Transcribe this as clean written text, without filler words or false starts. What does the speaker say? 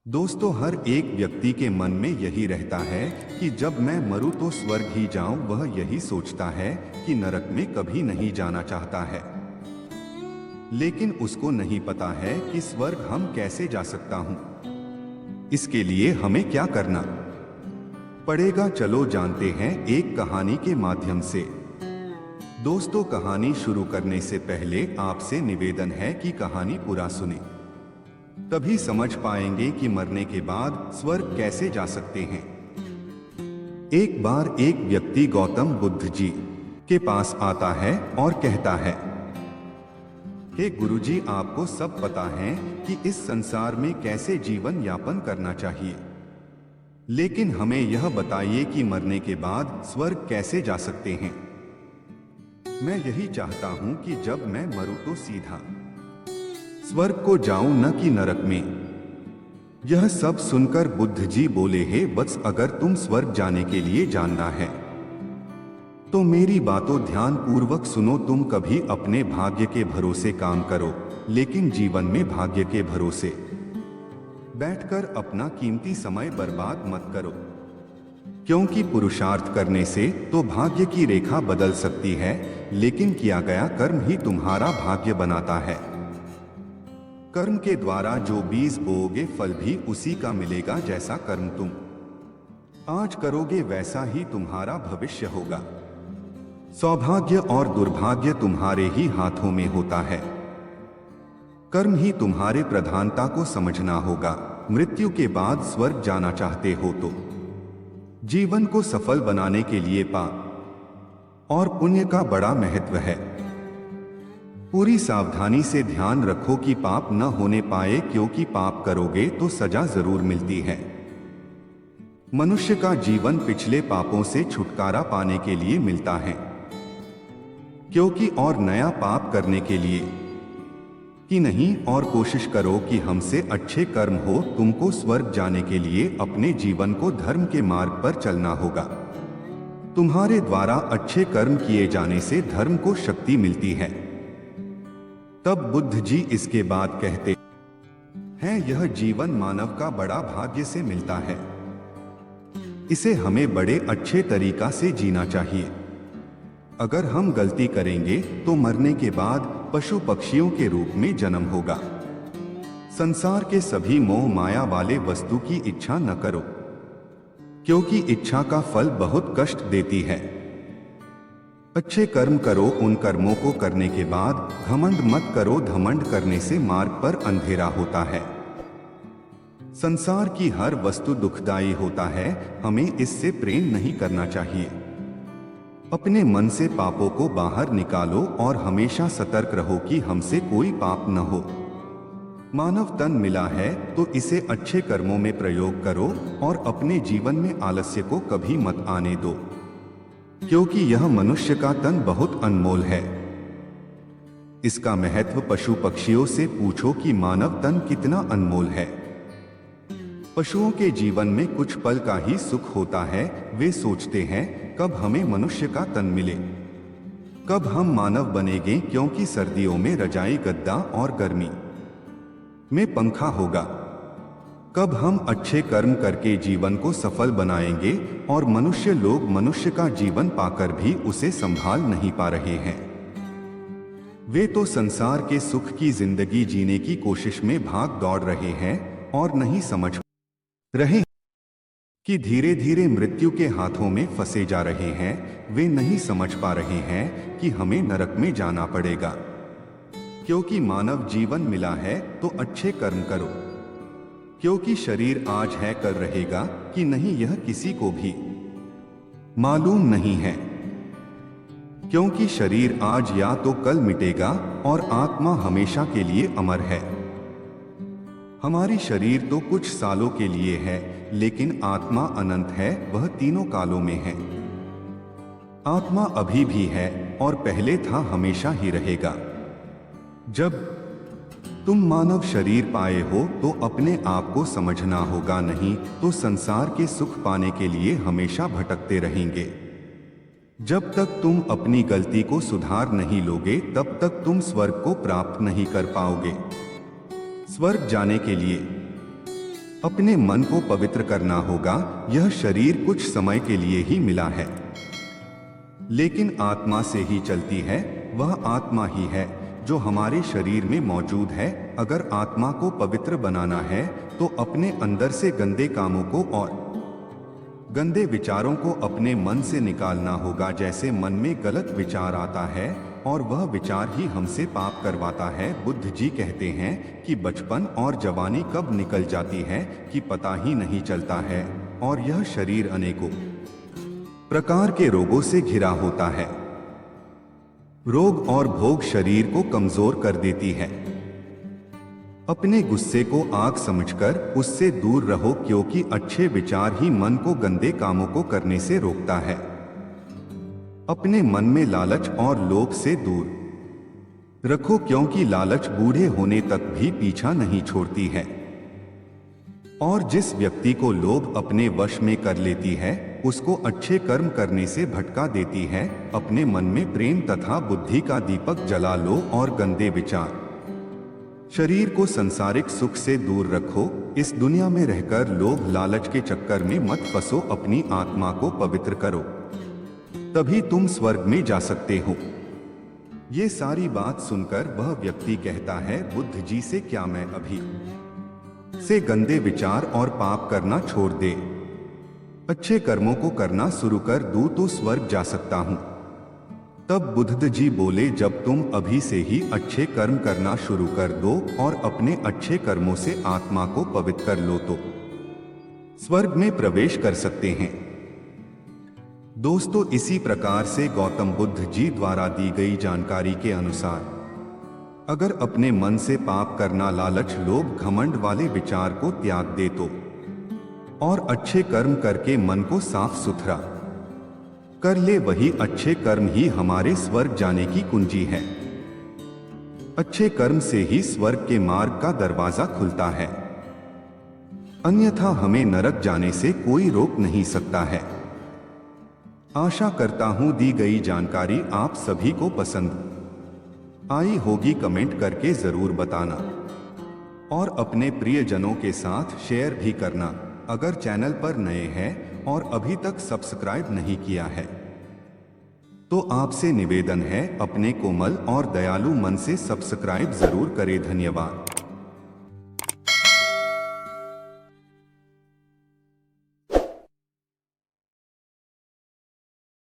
दोस्तों, हर एक व्यक्ति के मन में यही रहता है कि जब मैं मरूं तो स्वर्ग ही जाऊं। वह यही सोचता है कि नरक में कभी नहीं जाना चाहता है। लेकिन उसको नहीं पता है कि स्वर्ग हम कैसे जा सकता हूं। इसके लिए हमें क्या करना पड़ेगा, चलो जानते हैं एक कहानी के माध्यम से। दोस्तों, कहानी शुरू करने से पहले आपसे निवेदन है कि कहानी पूरा सुने, तभी समझ पाएंगे कि मरने के बाद स्वर्ग कैसे जा सकते हैं। एक बार एक व्यक्ति गौतम बुद्ध जी के पास आता है और कहता है, हे गुरुजी, आपको सब पता है कि इस संसार में कैसे जीवन यापन करना चाहिए, लेकिन हमें यह बताइए कि मरने के बाद स्वर्ग कैसे जा सकते हैं। मैं यही चाहता हूं कि जब मैं मरूं तो सीधा स्वर्ग को जाऊं, न कि नरक में। यह सब सुनकर बुद्ध जी बोले, हे वत्स, अगर तुम स्वर्ग जाने के लिए जानना है तो मेरी बातों ध्यान पूर्वक सुनो। तुम कभी अपने भाग्य के भरोसे काम करो, लेकिन जीवन में भाग्य के भरोसे बैठकर अपना कीमती समय बर्बाद मत करो, क्योंकि पुरुषार्थ करने से तो भाग्य की रेखा बदल सकती है, लेकिन किया गया कर्म ही तुम्हारा भाग्य बनाता है। कर्म के द्वारा जो बीज बोओगे, फल भी उसी का मिलेगा। जैसा कर्म तुम आज करोगे, वैसा ही तुम्हारा भविष्य होगा। सौभाग्य और दुर्भाग्य तुम्हारे ही हाथों में होता है। कर्म ही तुम्हारे प्रधानता को समझना होगा। मृत्यु के बाद स्वर्ग जाना चाहते हो तो जीवन को सफल बनाने के लिए पाप और पुण्य का बड़ा महत्व है। पूरी सावधानी से ध्यान रखो कि पाप न होने पाए, क्योंकि पाप करोगे तो सजा जरूर मिलती है। मनुष्य का जीवन पिछले पापों से छुटकारा पाने के लिए मिलता है, क्योंकि और नया पाप करने के लिए कि नहीं। और कोशिश करो कि हमसे अच्छे कर्म हो। तुमको स्वर्ग जाने के लिए अपने जीवन को धर्म के मार्ग पर चलना होगा। तुम्हारे द्वारा अच्छे कर्म किए जाने से धर्म को शक्ति मिलती है। तब बुद्ध जी इसके बाद कहते हैं, यह जीवन मानव का बड़ा भाग्य से मिलता है। इसे हमें बड़े अच्छे तरीका से जीना चाहिए। अगर हम गलती करेंगे तो मरने के बाद पशु पक्षियों के रूप में जन्म होगा। संसार के सभी मोह माया वाले वस्तु की इच्छा न करो, क्योंकि इच्छा का फल बहुत कष्ट देती है। अच्छे कर्म करो। उन कर्मों को करने के बाद घमंड मत करो। घमंड करने से मार्ग पर अंधेरा होता है। संसार की हर वस्तु दुखदाई होता है, हमें इससे प्रेम नहीं करना चाहिए। अपने मन से पापों को बाहर निकालो और हमेशा सतर्क रहो कि हमसे कोई पाप न हो। मानव तन मिला है तो इसे अच्छे कर्मों में प्रयोग करो और अपने जीवन में आलस्य को कभी मत आने दो, क्योंकि यह मनुष्य का तन बहुत अनमोल है। इसका महत्व पशु पक्षियों से पूछो कि मानव तन कितना अनमोल है। पशुओं के जीवन में कुछ पल का ही सुख होता है। वे सोचते हैं कब हमें मनुष्य का तन मिले, कब हम मानव बनेंगे, क्योंकि सर्दियों में रजाई गद्दा और गर्मी में पंखा होगा। कब हम अच्छे कर्म करके जीवन को सफल बनाएंगे, और मनुष्य लोग मनुष्य का जीवन पाकर भी उसे संभाल नहीं पा रहे हैं। वे तो संसार के सुख की जिंदगी जीने की कोशिश में भाग दौड़ रहे हैं और नहीं समझ रहे कि धीरे धीरे मृत्यु के हाथों में फंसे जा रहे हैं। वे नहीं समझ पा रहे हैं कि हमें नरक में जाना पड़ेगा, क्योंकि मानव जीवन मिला है तो अच्छे कर्म करो, क्योंकि शरीर आज है, कल रहेगा कि नहीं यह किसी को भी मालूम नहीं है। क्योंकि शरीर आज या तो कल मिटेगा और आत्मा हमेशा के लिए अमर है। हमारी शरीर तो कुछ सालों के लिए है, लेकिन आत्मा अनंत है। वह तीनों कालों में है। आत्मा अभी भी है और पहले था, हमेशा ही रहेगा। जब तुम मानव शरीर पाए हो तो अपने आप को समझना होगा, नहीं तो संसार के सुख पाने के लिए हमेशा भटकते रहेंगे। जब तक तुम अपनी गलती को सुधार नहीं लोगे, तब तक तुम स्वर्ग को प्राप्त नहीं कर पाओगे। स्वर्ग जाने के लिए अपने मन को पवित्र करना होगा। यह शरीर कुछ समय के लिए ही मिला है, लेकिन आत्मा से ही चलती है। वह आत्मा ही है जो हमारे शरीर में मौजूद है। अगर आत्मा को पवित्र बनाना है तो अपने अंदर से गंदे कामों को और गंदे विचारों को अपने मन से निकालना होगा। जैसे मन में गलत विचार आता है और वह विचार ही हमसे पाप करवाता है। बुद्ध जी कहते हैं कि बचपन और जवानी कब निकल जाती है कि पता ही नहीं चलता है, और यह शरीर अनेकों प्रकार के रोगों से घिरा होता है। रोग और भोग शरीर को कमजोर कर देती है। अपने गुस्से को आग समझकर उससे दूर रहो, क्योंकि अच्छे विचार ही मन को गंदे कामों को करने से रोकता है। अपने मन में लालच और लोभ से दूर रखो, क्योंकि लालच बूढ़े होने तक भी पीछा नहीं छोड़ती है। और जिस व्यक्ति को लोभ अपने वश में कर लेती है उसको अच्छे कर्म करने से भटका देती है। अपने मन में प्रेम तथा बुद्धि का दीपक जला लो और गंदे विचार शरीर को संसारिक सुख से दूर रखो। इस दुनिया में रहकर लोभ लालच के चक्कर में मत फंसो। अपनी आत्मा को पवित्र करो, तभी तुम स्वर्ग में जा सकते हो। ये सारी बात सुनकर वह व्यक्ति कहता है, बुद्ध जी से क्या मैं अभी से गंदे विचार और पाप करना छोड़ दे, अच्छे कर्मों को करना शुरू कर दूं तो स्वर्ग जा सकता हूं। तब बुद्ध जी बोले, जब तुम अभी से ही अच्छे कर्म करना शुरू कर दो और अपने अच्छे कर्मों से आत्मा को पवित्र कर लो तो स्वर्ग में प्रवेश कर सकते हैं। दोस्तों, इसी प्रकार से गौतम बुद्ध जी द्वारा दी गई जानकारी के अनुसार अगर अपने मन से पाप करना, लालच, लोभ, घमंड वाले विचार को त्याग दे तो और अच्छे कर्म करके मन को साफ सुथरा कर ले, वही अच्छे कर्म ही हमारे स्वर्ग जाने की कुंजी है। अच्छे कर्म से ही स्वर्ग के मार्ग का दरवाजा खुलता है, अन्यथा हमें नरक जाने से कोई रोक नहीं सकता है। आशा करता हूं दी गई जानकारी आप सभी को पसंद आई होगी। कमेंट करके जरूर बताना और अपने प्रियजनों के साथ शेयर भी करना। अगर चैनल पर नए हैं और अभी तक सब्सक्राइब नहीं किया है तो आपसे निवेदन है, अपने कोमल और दयालु मन से सब्सक्राइब जरूर करें। धन्यवाद।